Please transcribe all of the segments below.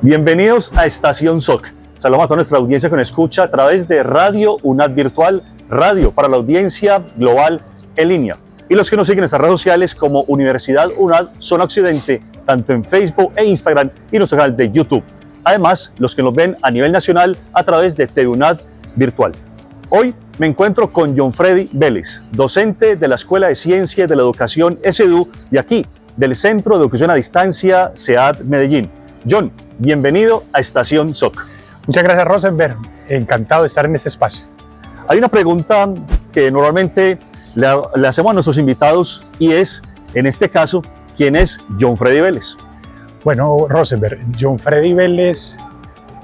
Bienvenidos a Estación SOC. Saludamos a toda nuestra audiencia que nos escucha a través de Radio UNAD Virtual, radio para la audiencia global en línea. Y los que nos siguen en nuestras redes sociales como Universidad UNAD Zona Occidente, tanto en Facebook e Instagram y nuestro canal de YouTube. Además, los que nos ven a nivel nacional a través de TV UNAD Virtual. Hoy me encuentro con John Freddy Vélez, docente de la Escuela de Ciencias de la Educación SEDU de aquí, del Centro de Educación a Distancia SEAD Medellín. John, bienvenido a Estación SOC. Muchas gracias, Rosenberg. Encantado de estar en este espacio. Hay una pregunta que normalmente le hacemos a nuestros invitados y es, en este caso, ¿quién es John Freddy Vélez? Bueno, Rosenberg, John Freddy Vélez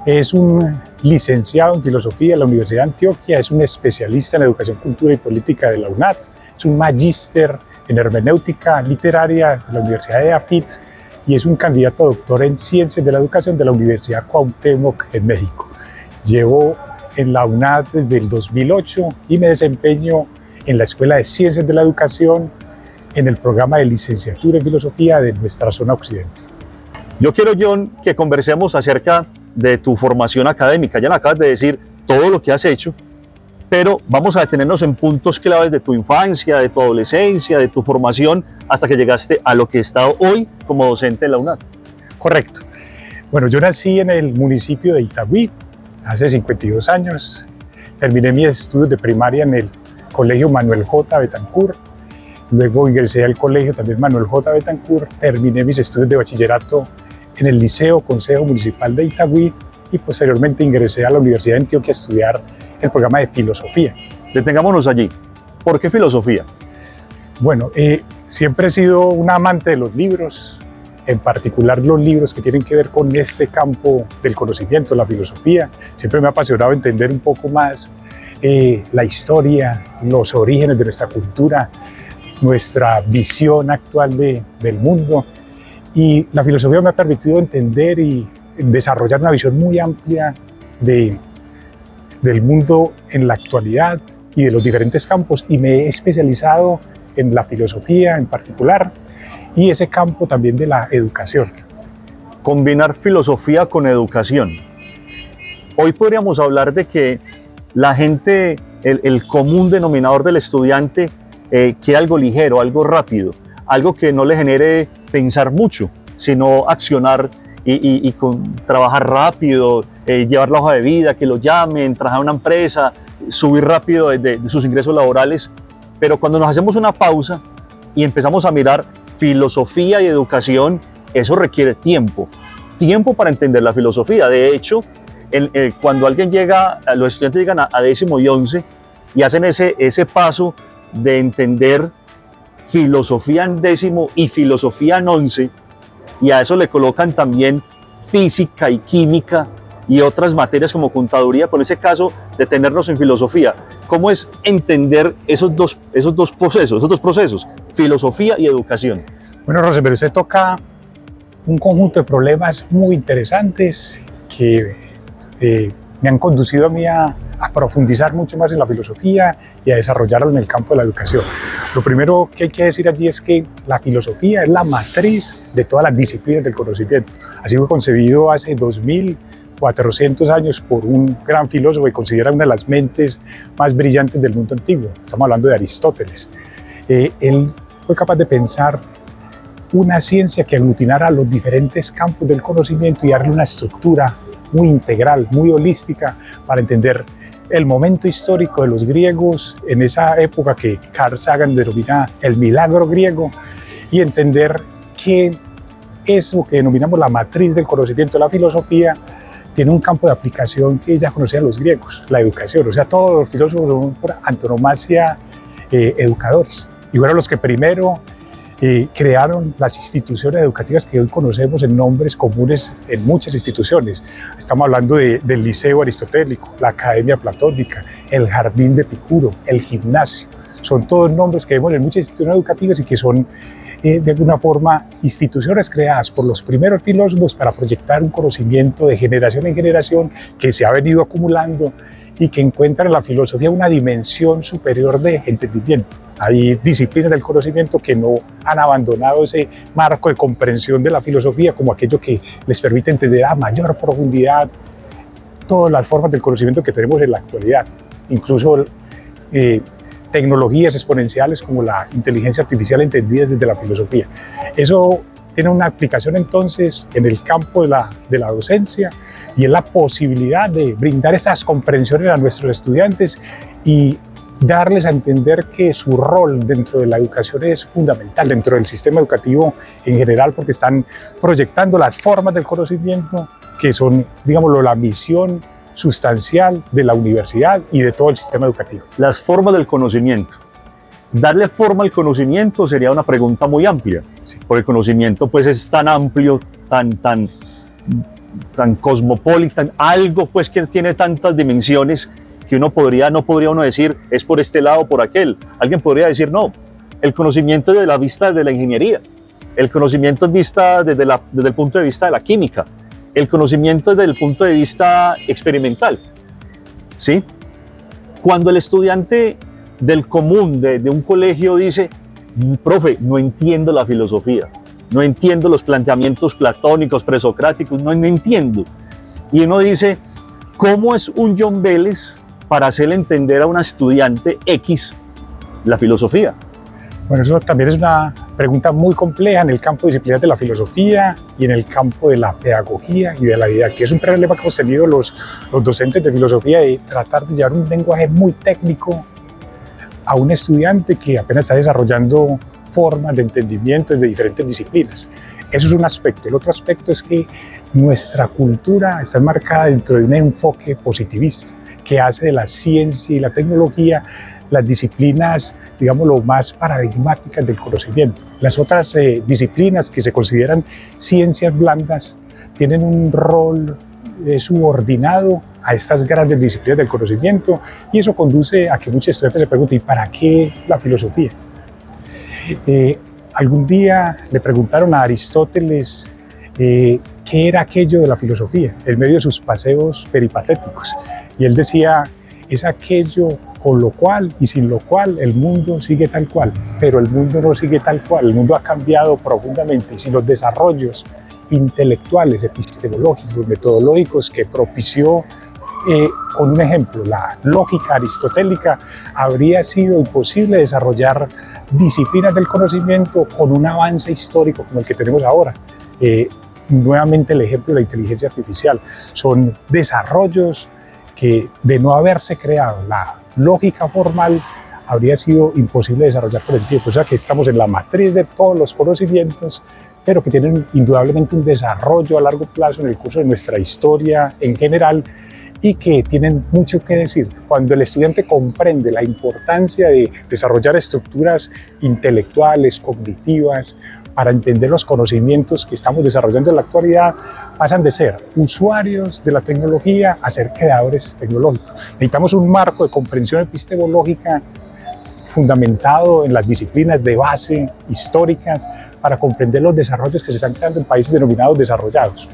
es un licenciado en Filosofía de la Universidad de Antioquia, es un especialista en Educación, Cultura y Política de la UNAD, es un magíster en Hermenéutica Literaria de la Universidad de AFIT y es un candidato a doctor en Ciencias de la Educación de la Universidad Cuauhtémoc en México. Llevo en la UNAD desde el 2008 y me desempeño en la Escuela de Ciencias de la Educación en el programa de licenciatura en Filosofía de nuestra zona occidente. Yo quiero, John, que conversemos acerca de tu formación académica. Ya nos acabas de decir todo lo que has hecho, pero vamos a detenernos en puntos claves de tu infancia, de tu adolescencia, de tu formación, hasta que llegaste a lo que está hoy como docente de la UNAD. Correcto. Bueno, yo nací en el municipio de Itagüí hace 52 años. Terminé mis estudios de primaria en el Colegio Manuel J. Betancourt. Luego ingresé al colegio también Manuel J. Betancourt. Terminé mis estudios de bachillerato en el Liceo Consejo Municipal de Itagüí y posteriormente ingresé a la Universidad de Antioquia a estudiar el programa de Filosofía. Detengámonos allí. ¿Por qué filosofía? Bueno, siempre he sido un amante de los libros, en particular los libros que tienen que ver con este campo del conocimiento, la filosofía. Siempre me ha apasionado entender un poco más la historia, los orígenes de nuestra cultura, nuestra visión actual del mundo. Y la filosofía me ha permitido entender y desarrollar una visión muy amplia del mundo en la actualidad y de los diferentes campos, y me he especializado en la filosofía en particular y ese campo también de la educación. Combinar filosofía con educación. Hoy podríamos hablar de que la gente, el común denominador del estudiante, quiere algo ligero, algo rápido, algo que no le genere pensar mucho, sino accionar y trabajar rápido, llevar la hoja de vida, que lo llamen, trabajar en una empresa, subir rápido de sus ingresos laborales. Pero cuando nos hacemos una pausa y empezamos a mirar filosofía y educación, eso requiere tiempo para entender la filosofía. De hecho, cuando alguien llega, los estudiantes llegan a 10º y 11 y hacen ese paso de entender filosofía en 10º y filosofía en 11, y a eso le colocan también física y química y otras materias como contaduría, por ese caso detenernos en filosofía. ¿Cómo es entender esos dos procesos, filosofía y educación? Bueno, Rosenberg, usted toca un conjunto de problemas muy interesantes que me han conducido a mí a profundizar mucho más en la filosofía y a desarrollarla en el campo de la educación. Lo primero que hay que decir allí es que la filosofía es la matriz de todas las disciplinas del conocimiento. Así fue concebido hace 2400 años por un gran filósofo que considera una de las mentes más brillantes del mundo antiguo. Estamos hablando de Aristóteles. Él fue capaz de pensar una ciencia que aglutinara los diferentes campos del conocimiento y darle una estructura muy integral, muy holística para entender el momento histórico de los griegos en esa época que Carl Sagan denomina el milagro griego, y entender que eso que denominamos la matriz del conocimiento, la filosofía, tiene un campo de aplicación que ya conocían los griegos, la educación. O sea, todos los filósofos son por antonomasia educadores, y fueron los que primero crearon las instituciones educativas que hoy conocemos en nombres comunes en muchas instituciones. Estamos hablando del Liceo Aristotélico, la Academia Platónica, el Jardín de Epicuro, el Gimnasio. Son todos nombres que vemos en muchas instituciones educativas y que son de alguna forma, instituciones creadas por los primeros filósofos para proyectar un conocimiento de generación en generación que se ha venido acumulando y que encuentra en la filosofía una dimensión superior de entendimiento. Hay disciplinas del conocimiento que no han abandonado ese marco de comprensión de la filosofía como aquello que les permite entender a mayor profundidad todas las formas del conocimiento que tenemos en la actualidad, incluso tecnologías exponenciales como la inteligencia artificial entendidas desde la filosofía. Eso tiene una aplicación entonces en el campo de la docencia y es la posibilidad de brindar estas comprensiones a nuestros estudiantes y darles a entender que su rol dentro de la educación es fundamental, dentro del sistema educativo en general, porque están proyectando las formas del conocimiento que son, digámoslo, la misión sustancial de la universidad y de todo el sistema educativo. Las formas del conocimiento. Darle forma al conocimiento sería una pregunta muy amplia, Sí. porque el conocimiento pues es tan amplio, tan cosmopolita, algo pues que tiene tantas dimensiones que no podría uno decir es por este lado o por aquel. Alguien podría decir no, el conocimiento es de la vista de la ingeniería, el conocimiento es vista desde el punto de vista de la química, el conocimiento es desde el punto de vista experimental, ¿sí? Cuando el estudiante del común de un colegio dice, profe, no entiendo la filosofía, no entiendo los planteamientos platónicos, presocráticos, no entiendo. Y uno dice, ¿cómo es un John Vélez para hacerle entender a una estudiante X la filosofía? Bueno, eso también es una pregunta muy compleja en el campo de disciplinas de la filosofía y en el campo de la pedagogía y de la didáctica. Es un problema que hemos tenido los docentes de filosofía de tratar de llevar un lenguaje muy técnico a un estudiante que apenas está desarrollando formas de entendimiento de diferentes disciplinas. Eso es un aspecto. El otro aspecto es que nuestra cultura está enmarcada dentro de un enfoque positivista que hace de la ciencia y la tecnología las disciplinas, digamos, lo más paradigmáticas del conocimiento. Las otras disciplinas que se consideran ciencias blandas tienen un rol subordinado a estas grandes disciplinas del conocimiento y eso conduce a que muchos estudiantes se pregunten, ¿y para qué la filosofía? Algún día le preguntaron a Aristóteles qué era aquello de la filosofía en medio de sus paseos peripatéticos y él decía, es aquello con lo cual y sin lo cual el mundo sigue tal cual, pero el mundo no sigue tal cual, el mundo ha cambiado profundamente y sin los desarrollos intelectuales, epistemológicos, metodológicos que propició, con un ejemplo, la lógica aristotélica, habría sido imposible desarrollar disciplinas del conocimiento con un avance histórico como el que tenemos ahora. Nuevamente el ejemplo de la inteligencia artificial. Son desarrollos que de no haberse creado la lógica formal habría sido imposible desarrollar por el tiempo. O sea que estamos en la matriz de todos los conocimientos, pero que tienen indudablemente un desarrollo a largo plazo en el curso de nuestra historia en general y que tienen mucho que decir. Cuando el estudiante comprende la importancia de desarrollar estructuras intelectuales, cognitivas, para entender los conocimientos que estamos desarrollando en la actualidad, pasan de ser usuarios de la tecnología a ser creadores tecnológicos. Necesitamos un marco de comprensión epistemológica fundamentado en las disciplinas de base históricas para comprender los desarrollos que se están creando en países denominados desarrollados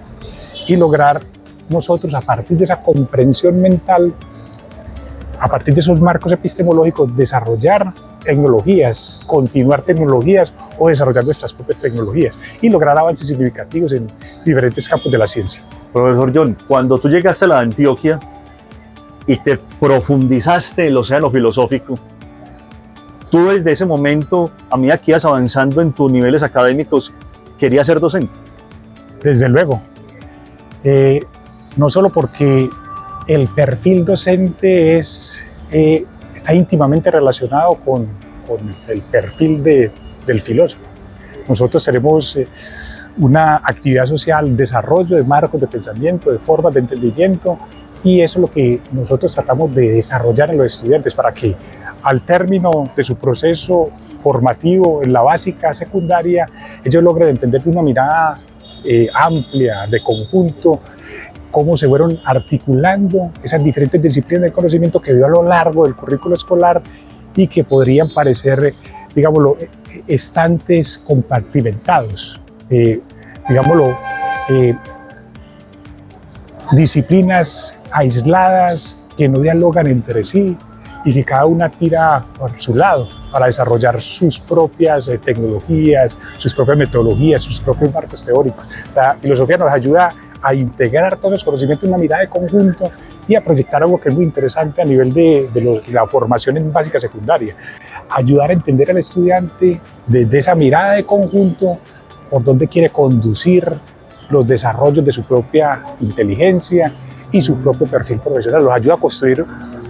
y lograr nosotros, a partir de esa comprensión mental, a partir de esos marcos epistemológicos, desarrollar tecnologías, continuar tecnologías o desarrollar nuestras propias tecnologías y lograr avances significativos en diferentes campos de la ciencia. Profesor John, cuando tú llegaste a la Antioquia y te profundizaste en el océano filosófico, tú desde ese momento, a medida que ibas avanzando en tus niveles académicos, ¿querías ser docente? Desde luego. No solo porque el perfil docente está íntimamente relacionado con el perfil del filósofo. Nosotros tenemos una actividad social, desarrollo de marcos de pensamiento, de formas de entendimiento, y eso es lo que nosotros tratamos de desarrollar en los estudiantes para que al término de su proceso formativo en la básica, secundaria, ellos logren entender de una mirada amplia, de conjunto, cómo se fueron articulando esas diferentes disciplinas del conocimiento que vio a lo largo del currículo escolar y que podrían parecer digámoslo, estantes compartimentados, digámoslo, disciplinas aisladas que no dialogan entre sí y que cada una tira por su lado para desarrollar sus propias tecnologías, sus propias metodologías, sus propios marcos teóricos. La filosofía nos ayuda a integrar todos los conocimientos en una mirada de conjunto y a proyectar algo que es muy interesante a nivel de la formación en básica secundaria. Ayudar a entender al estudiante desde esa mirada de conjunto por dónde quiere conducir los desarrollos de su propia inteligencia y su propio perfil profesional. Los ayuda a construir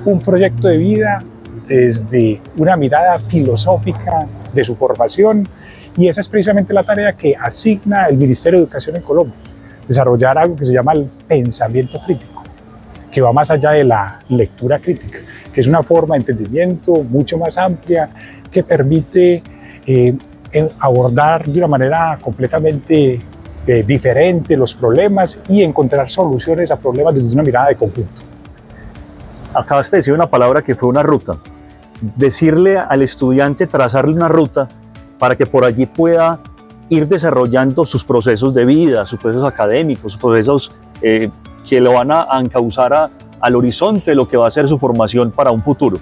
un proyecto de vida desde una mirada filosófica de su formación, y esa es precisamente la tarea que asigna el Ministerio de Educación en Colombia: desarrollar algo que se llama el pensamiento crítico, que va más allá de la lectura crítica, que es una forma de entendimiento mucho más amplia que permite abordar de una manera completamente diferente los problemas y encontrar soluciones a problemas desde una mirada de conjunto. Acabaste de decir una palabra que fue una ruta. Decirle al estudiante, trazarle una ruta para que por allí pueda ir desarrollando sus procesos de vida, sus procesos académicos, sus procesos que lo van a encauzar al horizonte de lo que va a ser su formación para un futuro.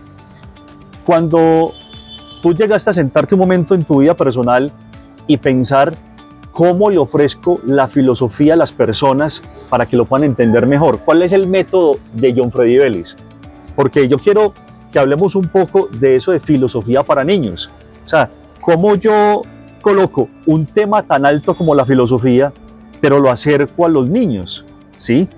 Cuando tú llegaste a sentarte un momento en tu vida personal y pensar cómo le ofrezco la filosofía a las personas para que lo puedan entender mejor, ¿cuál es el método de John Freddy Vélez? Porque yo quiero que hablemos un poco de eso de filosofía para niños. O sea, cómo yo coloco un tema tan alto como la filosofía, pero lo acerco a los niños, ¿sí?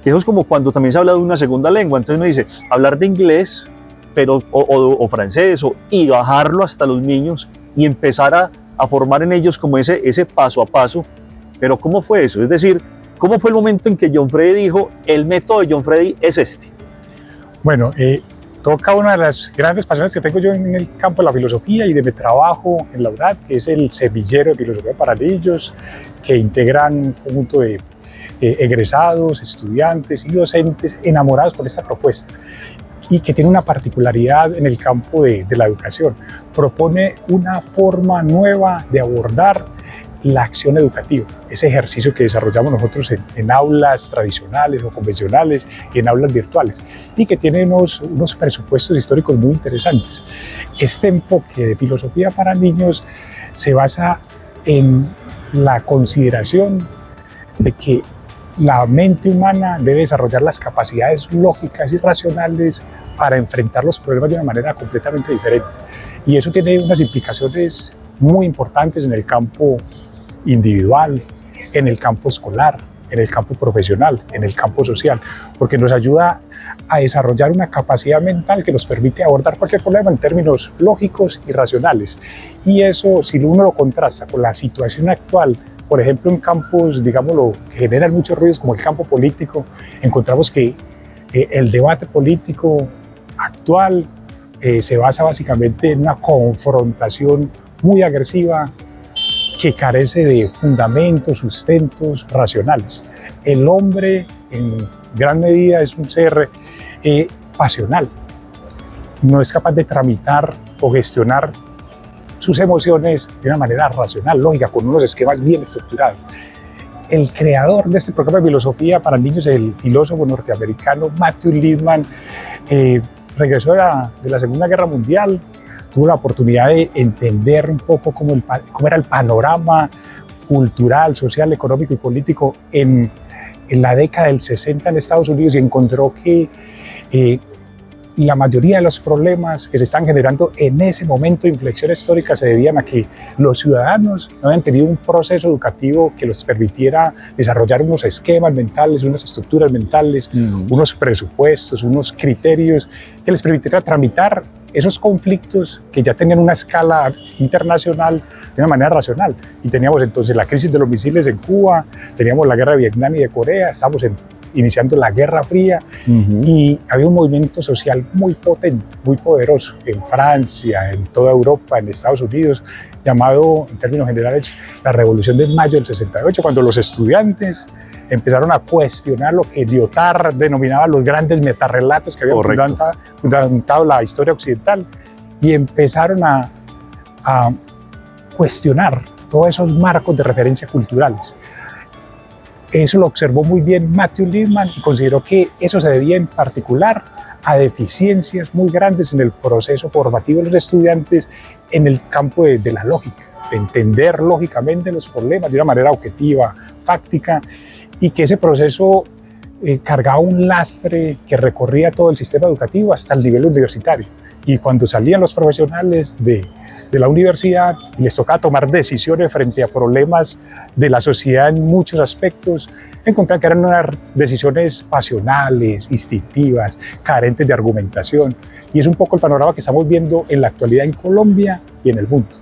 Que eso es como cuando también se habla de una segunda lengua. Entonces uno dice, hablar de inglés pero, o francés, y bajarlo hasta los niños y empezar a formar en ellos como ese paso a paso. Pero ¿cómo fue eso? Es decir, ¿cómo fue el momento en que John Freddy dijo, el método de John Freddy es este? Bueno, toca una de las grandes pasiones que tengo yo en el campo de la filosofía y de mi trabajo en la UNAD, que es el semillero de filosofía para niños, que integran un conjunto de egresados, estudiantes y docentes enamorados por esta propuesta, y que tiene una particularidad en el campo de la educación. Propone una forma nueva de abordar la acción educativa, ese ejercicio que desarrollamos nosotros en aulas tradicionales o convencionales y en aulas virtuales, y que tiene unos presupuestos históricos muy interesantes. Este enfoque de filosofía para niños se basa en la consideración de que la mente humana debe desarrollar las capacidades lógicas y racionales para enfrentar los problemas de una manera completamente diferente. Y eso tiene unas implicaciones muy importantes en el campo individual, en el campo escolar, en el campo profesional, en el campo social, porque nos ayuda a desarrollar una capacidad mental que nos permite abordar cualquier problema en términos lógicos y racionales. Y eso, si uno lo contrasta con la situación actual, por ejemplo, en campos, digámoslo, que generan muchos ruidos, como el campo político, encontramos que el debate político actual se basa básicamente en una confrontación muy agresiva que carece de fundamentos, sustentos racionales. El hombre, en gran medida, es un ser pasional. No es capaz de tramitar o gestionar sus emociones de una manera racional, lógica, con unos esquemas bien estructurados. El creador de este programa de filosofía para niños, el filósofo norteamericano Matthew Lipman, regresó de la Segunda Guerra Mundial, tuvo la oportunidad de entender un poco cómo era el panorama cultural, social, económico y político en la década del 60 en Estados Unidos, y encontró que la mayoría de los problemas que se están generando en ese momento de inflexión histórica se debían a que los ciudadanos no habían tenido un proceso educativo que los permitiera desarrollar unos esquemas mentales, unas estructuras mentales, unos presupuestos, unos criterios que les permitiera tramitar esos conflictos que ya tenían una escala internacional de una manera racional. Y teníamos entonces la crisis de los misiles en Cuba, teníamos la guerra de Vietnam y de Corea, estábamos iniciando la Guerra Fría, y había un movimiento social muy potente, muy poderoso en Francia, en toda Europa, en Estados Unidos, llamado en términos generales la Revolución de Mayo del 68, cuando los estudiantes empezaron a cuestionar lo que Lyotard denominaba los grandes metarrelatos que habían fundamentado la historia occidental, y empezaron a a cuestionar todos esos marcos de referencia culturales. Eso lo observó muy bien Matthew Lipman y consideró que eso se debía en particular a deficiencias muy grandes en el proceso formativo de los estudiantes en el campo de la lógica, de entender lógicamente los problemas de una manera objetiva, fáctica, y que ese proceso cargaba un lastre que recorría todo el sistema educativo hasta el nivel universitario. Y cuando salían los profesionales de la universidad y les tocaba tomar decisiones frente a problemas de la sociedad en muchos aspectos, encontraban que eran unas decisiones pasionales, instintivas, carentes de argumentación. Y es un poco el panorama que estamos viendo en la actualidad en Colombia y en el mundo.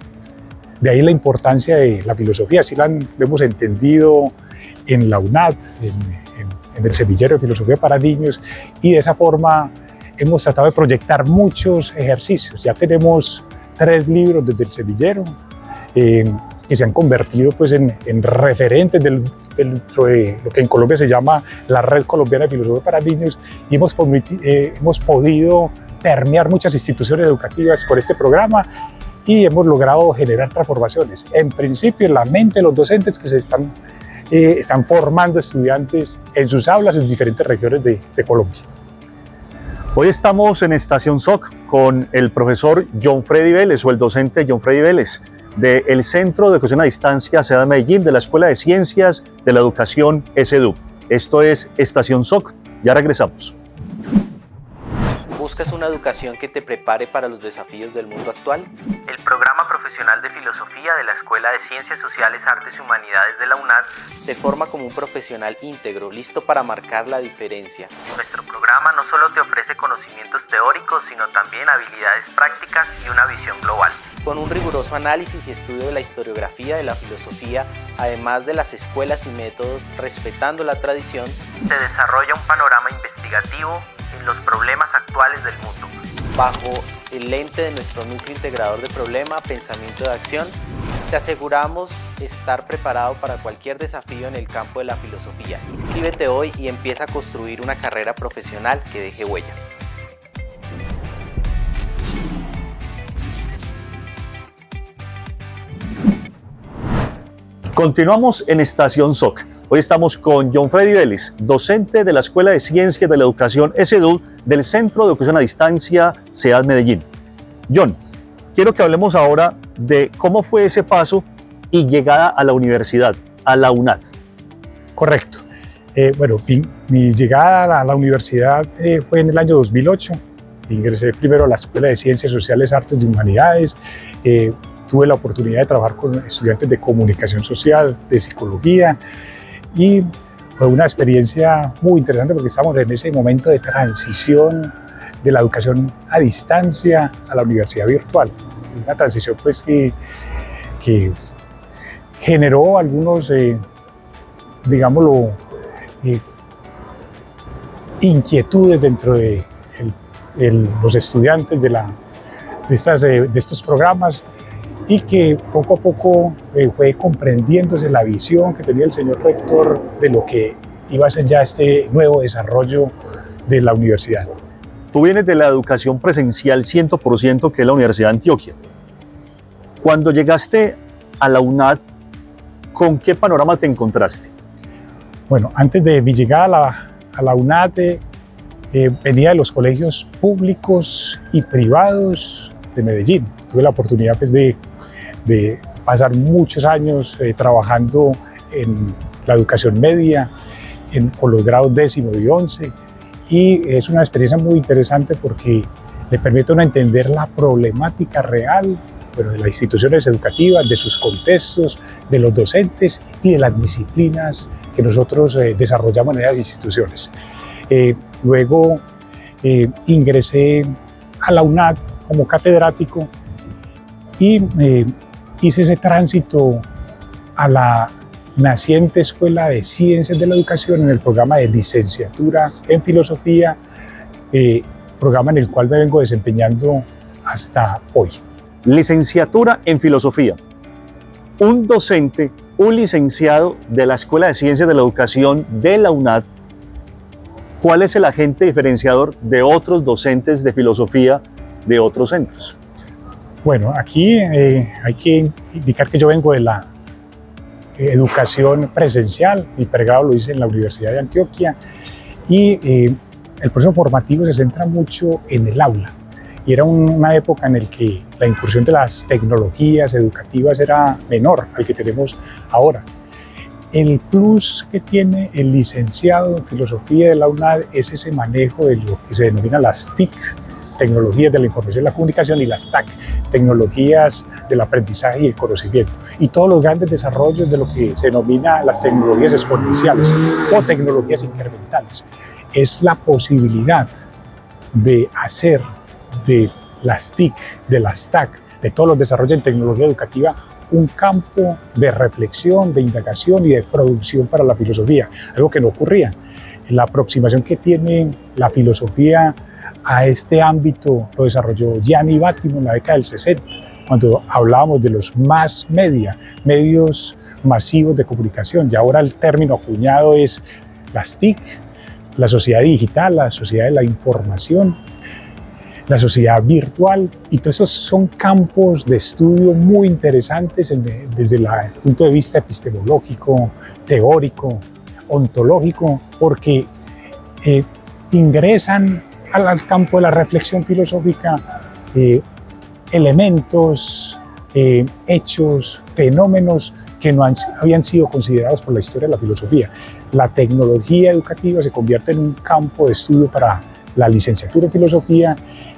De ahí la importancia de la filosofía, así lo hemos entendido en la UNAD, en el semillero de filosofía para niños, y de esa forma hemos tratado de proyectar muchos ejercicios. Ya tenemos 3 libros desde el semillero que se han convertido pues, en referentes dentro de lo que en Colombia se llama la Red Colombiana de Filosofía para Niños, y hemos podido permear muchas instituciones educativas por este programa y hemos logrado generar transformaciones. En principio, en la mente de los docentes que se están formando estudiantes en sus aulas en diferentes regiones de Colombia. Hoy estamos en Estación SOC con el profesor John Freddy Vélez, o el docente John Freddy Vélez, del Centro de Educación a Distancia SEAD Medellín, de la Escuela de Ciencias de la Educación ESEDU. Esto es Estación SOC. Ya regresamos. ¿Buscas una educación que te prepare para los desafíos del mundo actual? El programa profesional de filosofía de la Escuela de Ciencias Sociales, Artes y Humanidades de la UNAD te forma como un profesional íntegro, listo para marcar la diferencia. Nuestro programa no solo te ofrece conocimientos teóricos, sino también habilidades prácticas y una visión global. Con un riguroso análisis y estudio de la historiografía de la filosofía, además de las escuelas y métodos, respetando la tradición, se desarrolla un panorama investigativo en los problemas actuales del mundo. Bajo el lente de nuestro núcleo integrador de problema, pensamiento de acción, te aseguramos estar preparado para cualquier desafío en el campo de la filosofía. Inscríbete hoy y empieza a construir una carrera profesional que deje huella. Continuamos en Estación SOC. Hoy estamos con John Freddy Vélez, docente de la Escuela de Ciencias de la Educación ESEDU del Centro de Educación a Distancia SEAD Medellín. John, quiero que hablemos ahora de cómo fue ese paso y llegada a la universidad, a la UNAD. Correcto. Bueno, mi llegada a la universidad fue en el año 2008. Ingresé primero a la Escuela de Ciencias Sociales, Artes y Humanidades. Tuve la oportunidad de trabajar con estudiantes de comunicación social, de psicología, y fue una experiencia muy interesante porque estamos en ese momento de transición de la educación a distancia a la universidad virtual. Una transición pues que generó algunos, digámoslo, inquietudes dentro de los estudiantes de estos programas, y que poco a poco fue comprendiéndose la visión que tenía el señor rector de lo que iba a ser ya este nuevo desarrollo de la universidad. Tú vienes de la educación presencial 100%, que es la Universidad de Antioquia. Cuando llegaste a la UNAD, ¿con qué panorama te encontraste? Bueno, antes de mi llegada a la UNAD, venía de los colegios públicos y privados de Medellín. Tuve la oportunidad pues, de pasar muchos años trabajando en la educación media, con los grados 10º y 11, y es una experiencia muy interesante porque le permite a uno entender la problemática real, pero de las instituciones educativas, de sus contextos, de los docentes y de las disciplinas que nosotros desarrollamos en esas instituciones. Luego ingresé a la UNAD como catedrático y hice ese tránsito a la naciente Escuela de Ciencias de la Educación en el programa de licenciatura en filosofía, programa en el cual me vengo desempeñando hasta hoy. Licenciatura en filosofía. Un docente, un licenciado de la Escuela de Ciencias de la Educación de la UNAD, ¿cuál es el agente diferenciador de otros docentes de filosofía de otros centros? Bueno, aquí hay que indicar que yo vengo de la educación presencial, mi pregrado lo hice en la Universidad de Antioquia y el proceso formativo se centra mucho en el aula. Y era una época en la que la incursión de las tecnologías educativas era menor al que tenemos ahora. El plus que tiene el licenciado en Filosofía de la UNAD es ese manejo de lo que se denomina las TIC, tecnologías de la información y la comunicación, y las TAC, tecnologías del aprendizaje y el conocimiento, y todos los grandes desarrollos de lo que se denomina las tecnologías exponenciales o tecnologías incrementales. Es la posibilidad de hacer de las TIC, de las TAC, de todos los desarrollos en tecnología educativa, un campo de reflexión, de indagación y de producción para la filosofía, algo que no ocurría. La aproximación que tiene la filosofía a este ámbito lo desarrolló Gianni Vattimo en la década del 60, cuando hablábamos de los mass media, medios masivos de comunicación, y ahora el término acuñado es las TIC, la sociedad digital, la sociedad de la información, la sociedad virtual, y todos esos son campos de estudio muy interesantes desde el punto de vista epistemológico, teórico, ontológico, porque ingresan al campo de la reflexión filosófica elementos, hechos, fenómenos que no habían sido considerados por la historia de la filosofía. La tecnología educativa se convierte en un campo de estudio para la licenciatura en filosofía,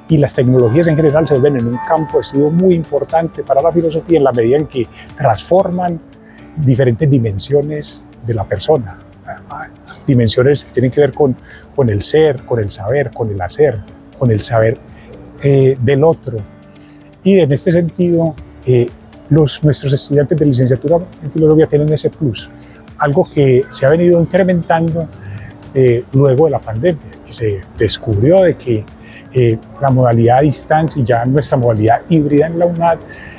y las tecnologías en general se vuelven en un campo de estudio muy importante para la filosofía en la medida en que transforman diferentes dimensiones de la persona, dimensiones que tienen que ver con el ser, con el saber, con el hacer, con el saber del otro. Y en este sentido, nuestros estudiantes de licenciatura en filosofía tienen ese plus, algo que se ha venido incrementando luego de la pandemia, que se descubrió de que la modalidad a distancia y ya nuestra modalidad híbrida en la UNAD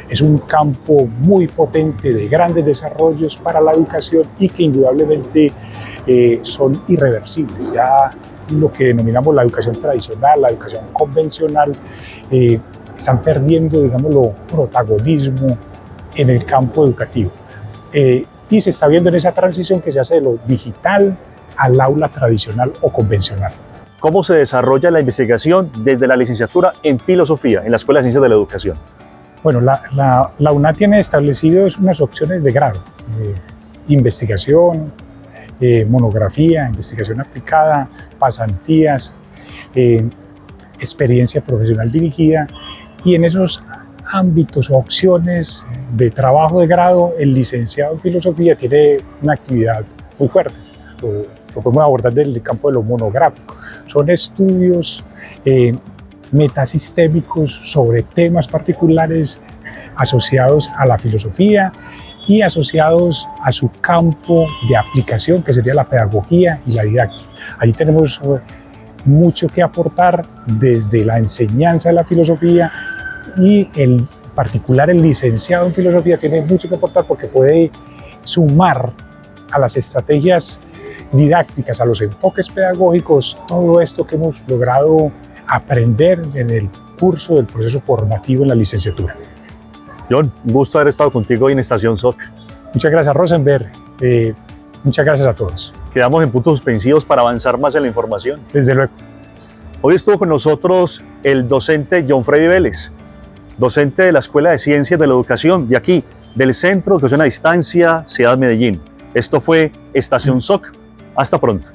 es un campo muy potente de grandes desarrollos para la educación y que indudablemente son irreversibles. Ya lo que denominamos la educación tradicional, la educación convencional, están perdiendo, digámoslo, protagonismo en el campo educativo. Y se está viendo en esa transición que se hace de lo digital al aula tradicional o convencional. ¿Cómo se desarrolla la investigación desde la licenciatura en Filosofía en la Escuela de Ciencias de la Educación? Bueno, la UNAD tiene establecidos unas opciones de grado, investigación, monografía, investigación aplicada, pasantías, experiencia profesional dirigida, y en esos ámbitos o opciones de trabajo de grado, el licenciado en Filosofía tiene una actividad muy fuerte. Lo podemos abordar desde el campo de lo monográfico. Son estudios metasistémicos sobre temas particulares asociados a la filosofía y asociados a su campo de aplicación, que sería la pedagogía y la didáctica. Allí tenemos mucho que aportar desde la enseñanza de la filosofía, y en particular el licenciado en filosofía tiene mucho que aportar porque puede sumar a las estrategias didácticas, a los enfoques pedagógicos, todo esto que hemos logrado aprender en el curso del proceso formativo en la licenciatura. John, un gusto haber estado contigo hoy en Estación SOC. Muchas gracias, Rosenberg. Muchas gracias a todos. Quedamos en puntos suspensivos para avanzar más en la información. Desde luego. Hoy estuvo con nosotros el docente John Freddy Vélez, docente de la Escuela de Ciencias de la Educación de aquí, del Centro de Educación a Distancia, Ciudad Medellín. Esto fue Estación SOC. Hasta pronto.